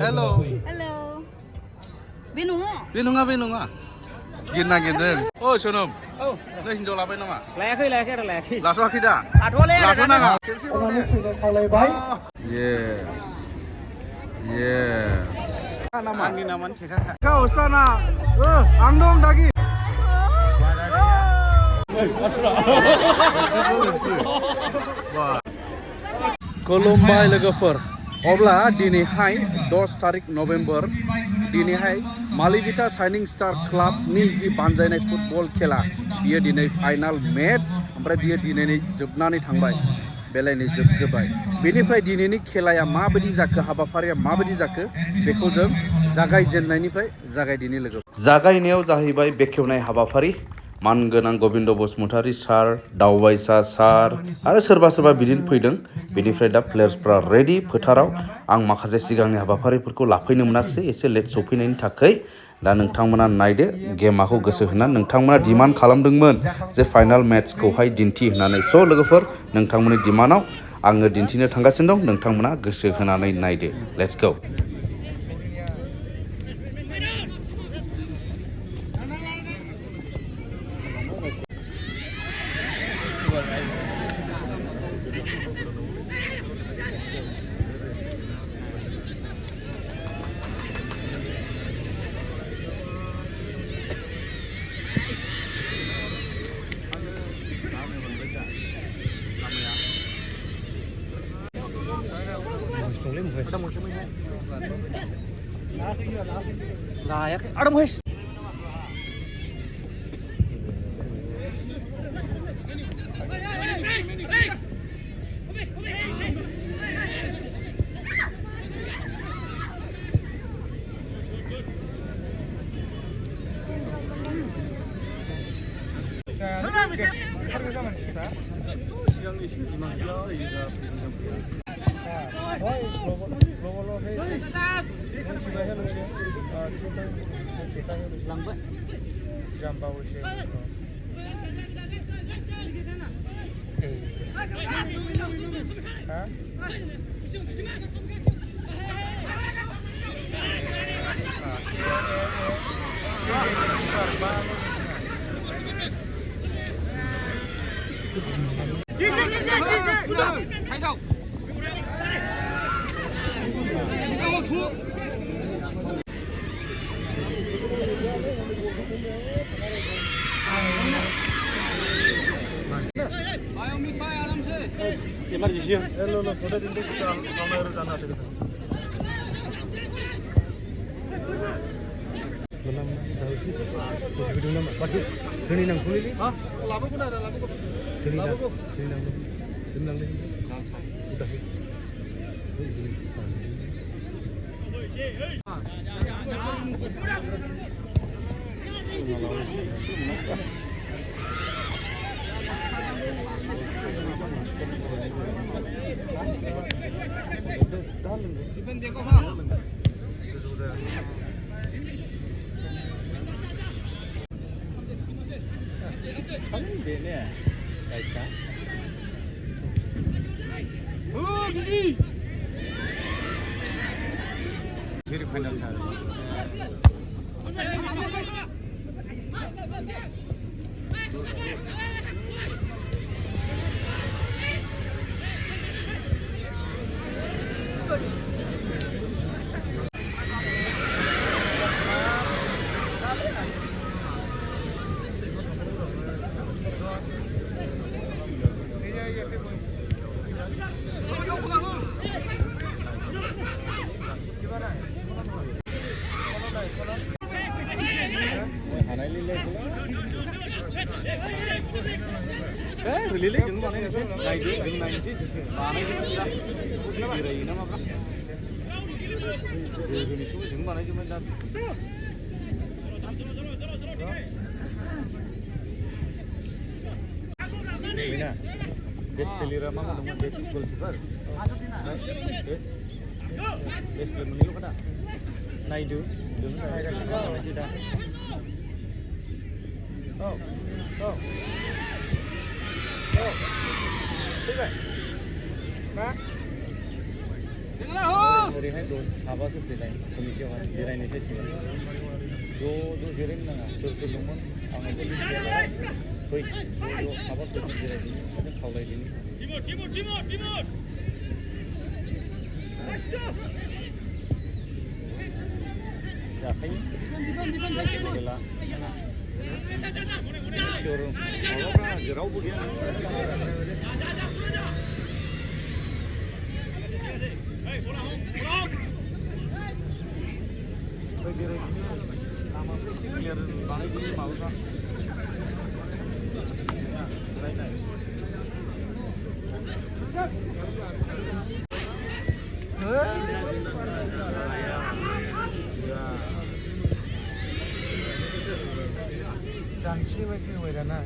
Hello. Hello. Binunga. Binunga. Gina. Oh, Sonum. Oh. Đây hinjaw lapay nama. Layakhै layakhै. Lath'akhै दा? Lath'नाङा. Yes. Yes. Angi naman Theka. Kau sana. Ang dong dagi. Kolombai लोगोफोर अब्ला दिनैहाय 10 तारिख November दिनैहाय मालिविटा शाइनिं star क्लाबनि जि बानजायनाय football खेला बियो दिनै फाइनाल मैच ओमफ्राय बियो दिनै जोबनानै थांबाय बेलायनि जोबजोबबाय बेनिफ्राय दिनैनि खेलाया माबायदि जाखो हाबाफारिया माबायदि जाखो बेखौ जों जागायजेननायनिफ्राय जागायदिनि लोगो जागायनायाव जाहैबाय बेखेवनाय हाबाफारि मानगोनां गोविंद बसुमतारी सार दावबायसा सार आरो सोरबा बिदिनो फैदों बेनिफ्राय दा प्लेयार्सफ्रा रेडि फोथाराव आं माखासे सिगांनि हाबाफारिफोरखौ लाफैनो मोनाखिसै एसे लेट सफैनायनि थाखाय दा नोंथांमोना नायदो गेमाखौ गोसो होनानै नोंथांमोना डिमान्ड खालामदोंमोन जे फाइनाल मैचखौहाय दिन्थि होननानै स' लोगोफोर नोंथांमोननि डिमान्डआव आङो दिन्थिनो थांगासिनो दं नोंथांमोना गोसो होनानै नायदो let's go Layakhै. Ada muhis. Emergency. Hello, थोड़ा दिन तक काम है जाना है Malam tahu sih, kau video nama. Pakai, ini nang kulit ni. Ah, labu pun ada, labu. Ini nang, udah. Jadi final Lilik jeung mana sih? Naik jeung naik sih. Mana gitu dah. Kirain apa? Jadi itu jeung mana cuma dah. Ini. Des pelira mama dengan basic goalkeeper. Des belum menilu kada. Naidu jeung naik kasih masih dah. Oh. ठीक है ना ओरैहाय साबासो फैनाय कमिटियावहाय जिरायनोसै सिगां ज' जिरायनो नाङा सोर दंमोन आंनावबो लिस्ट गैया नालाय फै ज' साबासो जिरायदिनि आरो खावलायदिनि जाखायो मडेला सियर माबाफ्रा जेरावबो गैया लामाफ्रा एसे क्लियार बानायदिनि माबाफ्रा जानसिबायसो होबाय दाना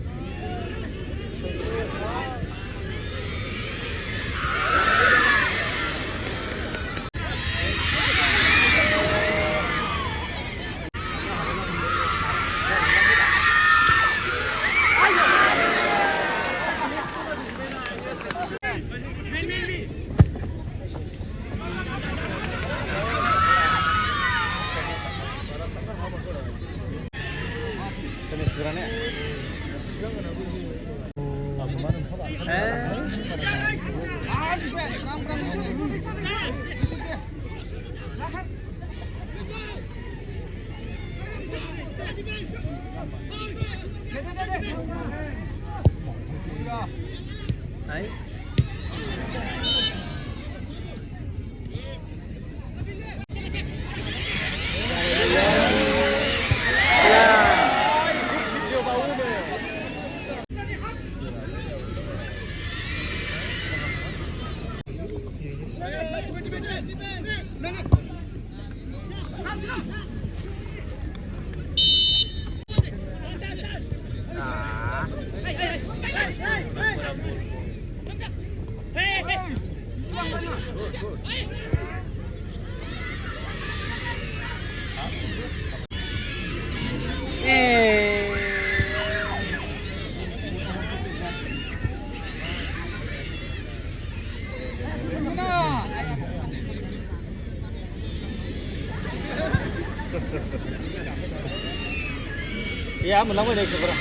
Iya, menang dari keberang.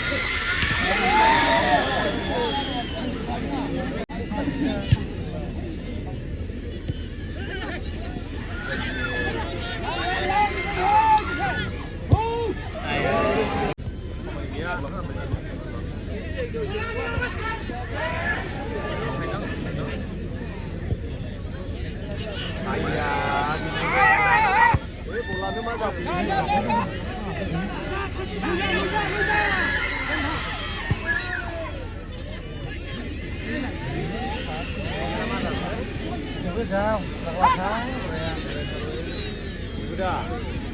Udah,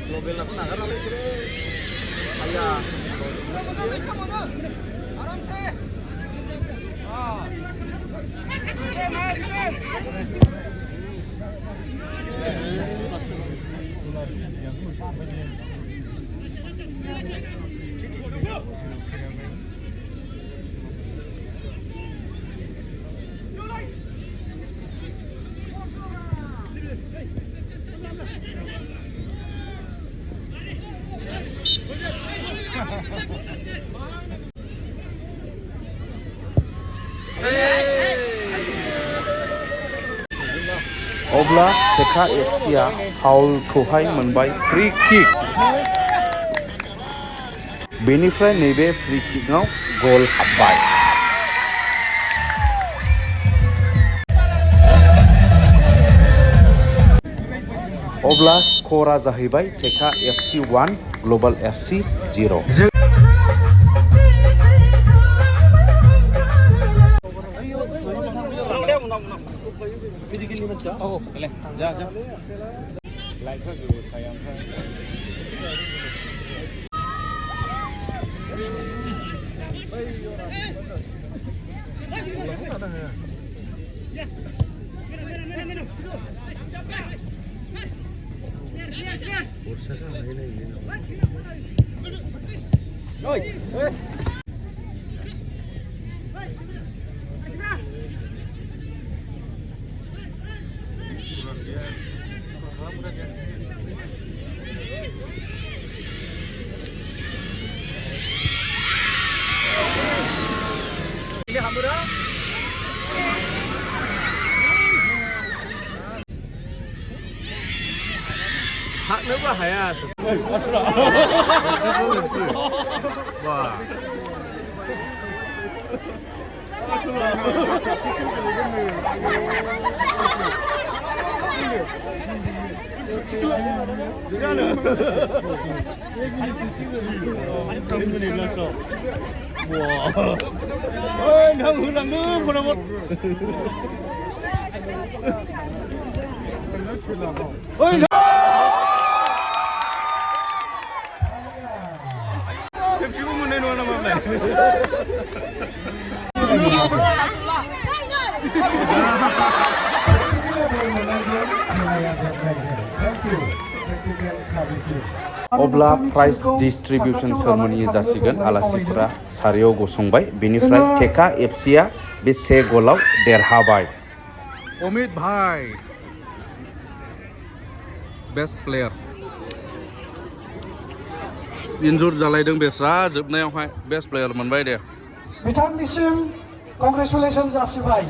mobil aku nagar nanti sini. Ayah. Aram sih. Ah. अब्ला थेका एफसीआ फाउलखौहाय मोनबाय फ्री किक बेनिफ्राय नैबे फ्री किकआव गल हाबबाय अब्ला स्करा जाहैबाय थेका एफसी 1 ग्लोबल एफसी 0 लाइटफ्रा बेबस्थाया ओमफ्राय हानोबो हाया बा खेबसेबो मोननाय नङा नामा ओमफ्राय अब्ला प्राइज डिस्ट्रिबिउशन सेरेमनि जासिगोन आलासिफोरा सारियाव गसंबाय बेनिफ्राय थेका एफसिआ बे से गलाव देरहाबाय अमित भाई बेस्ट प्लेयार इन्जुर जालायदों बेस्रा जोबनायावहाय बेस्ट प्लेयार मोनबाय दे बिथांनिसिम कंग्रेचुलेसन जासिबाय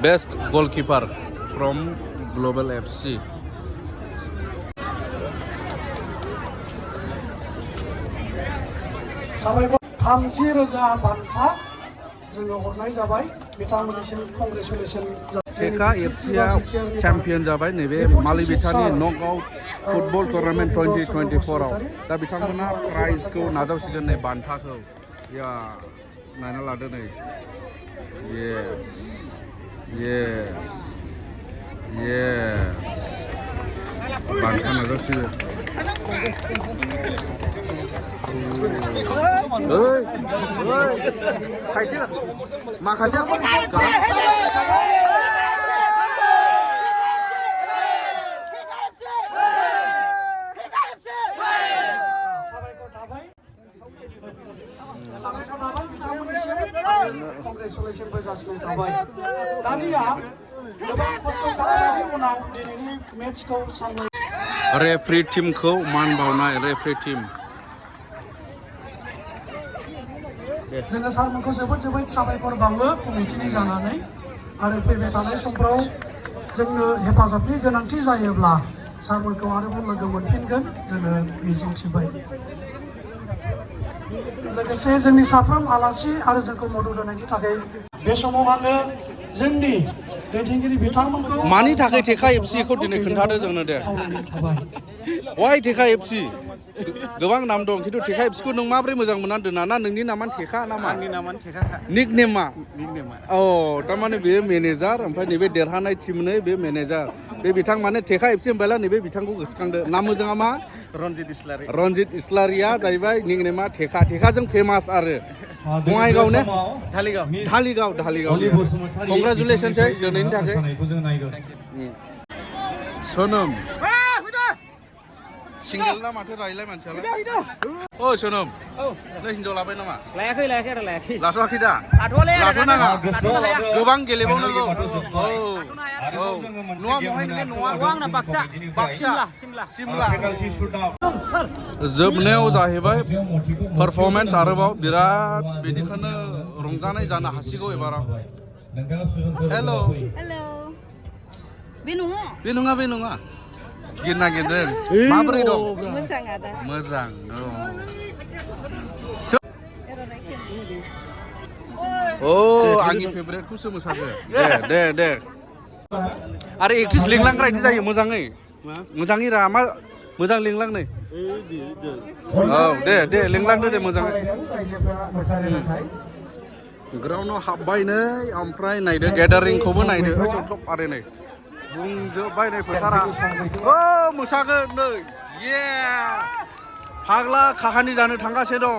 best goalkeeper from global FC साबायखर 30,000 बान्था जोङो हरनाय जाबाय बिथांमोननिसिम कंग्रेचुलेसन थेका एफसिआ चेम्पियन जाबाय नैबे मालिविटानि नकआउट फुटबल टुर्नामेन्ट 2024 आव दा बिथांमोना प्राइजखौ नाजावसिगोन नै बान्थाखौ या नायना लादो नै येस येस येस बान्था नाजावसिगोन खायसे माखासे कंग्रेचुलेसनबो जासिनाय थाबाय दानिया गोबां खस्थ' खालामनायनि उनाव दिनैनि मेचखौ सामलाय रेफ्रि टीमखौ मान बावनाय रेफ्रि टीम जोङो सारमोनखौ जोबोद साबायखर बावो कमिटिनि जानानै आरो फैबाय थानाय समफ्राव जोंनो हेफाजाबनि गोनांथि जायोब्ला सारमोनखौ आरोबाव लोगो मोनफिनगोन जोङो मिजिंथिबाय लोगोसे जोंनि साफ्रोम आलासि आरो जोंखौ मदद होनायनि थाखाय बे समाव आङो जोंनि दैदेनगिरि बिथांमोनखौ मानि थाखाय थेका एफसिखौ दिनै खोन्थादो जोंनो दे वाइ थेका एफसि गोबां नाम दं खिन्थु थेका एफसिखौ नों माब्रै मोजां मोननानै दोना ना नोंनि नामानो थेका ना मा आंनि नामानो थेखा निक नेमा औ थारमाने बे मेनेजार ओमफ्राय नैबे देरहानाय टीमनो बे मेनेजार बे बिथां माने थेका एफसि होनबायला नैबे बिथांखौ गोसोखांदो नाम मोजाङा मा रनजित इस्लारिया जाहैबाय निक नेमा थेका थेकाजों फेमास आरो बङाइगाव ने धालिगाव कंग्रेचुलेसन दिनैनि थाखाय सोनोम सिंगेल ना माथो रायलाय मानसियालाय ओ सोनोम नों हिनजाव लाबाय नामा लायाखै लाथ'वाखै दा लाथ'नाङा गोबां गेलेबावनांगौ औ न'आ बहाय नोंनि न'आ आंना बाक्सा सिमला जोबनायाव जाहैबाय पारफरमेन्स आरोबाव बिराद बिदिखौनो रंजानाय जानो हासिगौ एबाराव हेल' बे नङा गिर नागिरदों माबोरै दं मोजां आदा मोजां औ आंनि फेभरेटखौसो मोसादो दे आरो एक्ट्रिस लिंलांग्रा इदि जायो मोजाङै रा मा मोजां लिंलां नै औ दे लिंलांदो दे मोजाङै ग्राउन्डआव हाबबाय नै ओमफ्राय नायदो गेदारिंखौबो नायदो जथब आरो नै बुंजोब्बाय नै फोथारा मोसागोन नै ये फाग्ला काहानि जानो थांगासिनो दं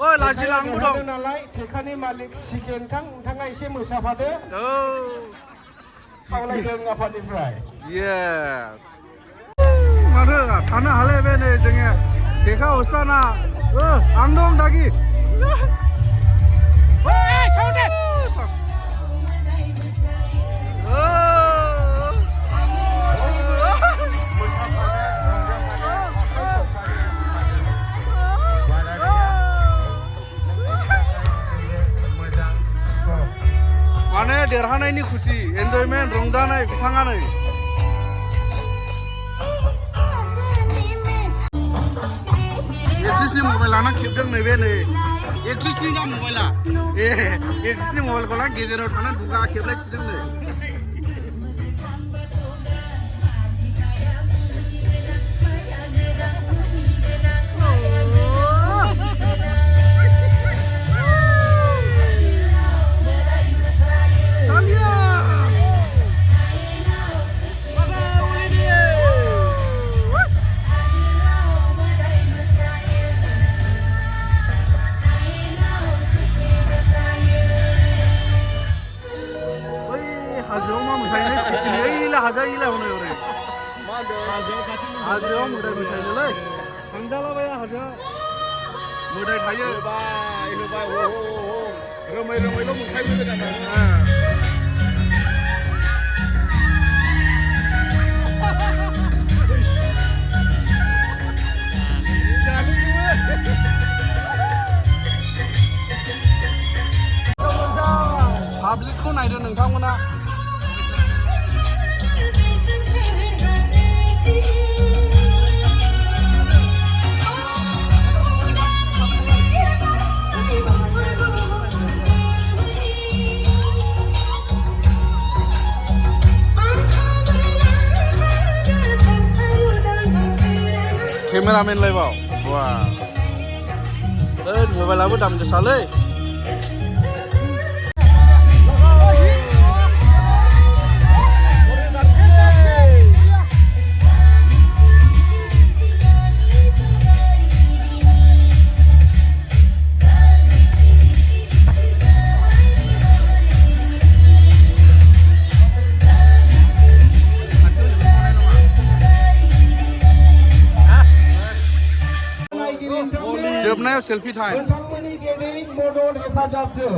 ओइ लाजिला आंबो दं नालाय थेकानि मालिक सिकेन नोंथाङा एसे मोसाफादो खावलायदों आफादनिफ्राय येस माथो थानो हालायबाय नै जोङो थेका हस्ताना आं दं दागि देरहानायनि खुसि एन्जयमेन्ट रंजानाय बिथाङा नै एक्ट्रिसनि मबाइल लाना खेबदों नैबे नै एक्ट्रिसनि दा मबाइला एक्ट्रिसनि मबाइलखौ लाना गेजेराव थाना दुगा खेबलायथिदों नै हाजोआव मा मोसायोलै सिखिरियैला हाजायैला हनै ओरै हाजोआव मोदाय मोसायोलै थांजालाबाया हाजोआव मोदाय थायो होबाय रोमै रोमैल' मोनखायो पाब्लिकखौ नायदो नोंथांमोना केमेरामेन लायबाव वा मबाइलाबो दाम गोसालै जोबनायाव सेल्फि टाइम नोंथांमोननि गेदेर मदद हेफाजाबजों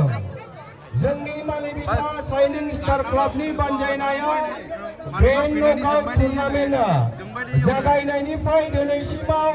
जोंनि मालिविटा साइनिं स्टार क्लाबनि बानजायनायाव बे नकआउट टुर्नामेन्टआ जागायनायनिफ्राय दिनैसिमाव